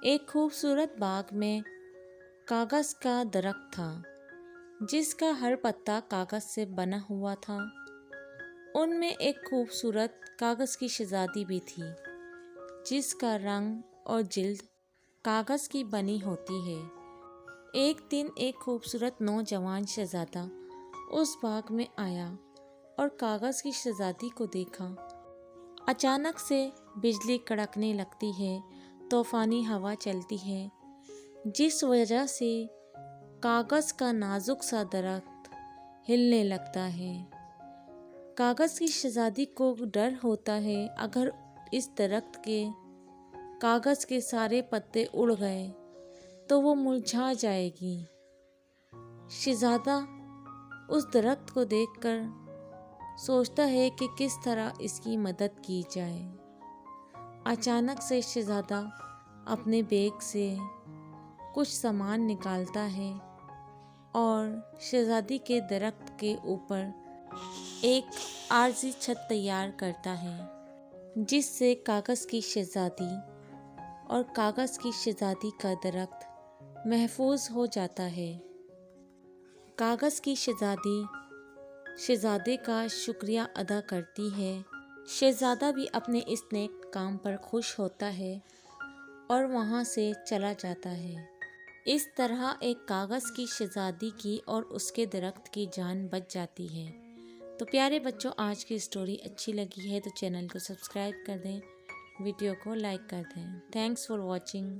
ایک خوبصورت باغ میں کاغذ کا درخت تھا جس کا ہر پتا کاغذ سے بنا ہوا تھا۔ ان میں ایک خوبصورت کاغذ کی شہزادی بھی تھی جس کا رنگ اور جلد کاغذ کی بنی ہوتی ہے۔ ایک دن ایک خوبصورت نوجوان شہزادہ اس باغ میں آیا اور کاغذ کی شہزادی کو دیکھا۔ اچانک سے بجلی کڑکنے لگتی ہے، طوفانی ہوا چلتی ہے جس وجہ سے کاغذ کا نازک سا درخت ہلنے لگتا ہے۔ کاغذ کی شہزادی کو ڈر ہوتا ہے اگر اس درخت کے کاغذ کے سارے پتے اڑ گئے تو وہ مرجھا جائے گی۔ شہزادہ اس درخت کو دیکھ کر سوچتا ہے کہ کس طرح اس کی مدد کی جائے۔ اچانک سے شہزادہ اپنے بیگ سے کچھ سامان نکالتا ہے اور شہزادی کے درخت کے اوپر ایک عارضی چھت تیار کرتا ہے جس سے کاغذ کی شہزادی اور کاغذ کی شہزادی کا درخت محفوظ ہو جاتا ہے۔ کاغذ کی شہزادی شہزادے کا شکریہ ادا کرتی ہے۔ شہزادہ بھی اپنے اس نیک کام پر خوش ہوتا ہے اور وہاں سے چلا جاتا ہے۔ اس طرح ایک کاغذ کی شہزادی کی اور اس کے درخت کی جان بچ جاتی ہے۔ تو پیارے بچوں، آج کی اسٹوری اچھی لگی ہے تو چینل کو سبسکرائب کر دیں، ویڈیو کو لائک کر دیں۔ Thanks for watching.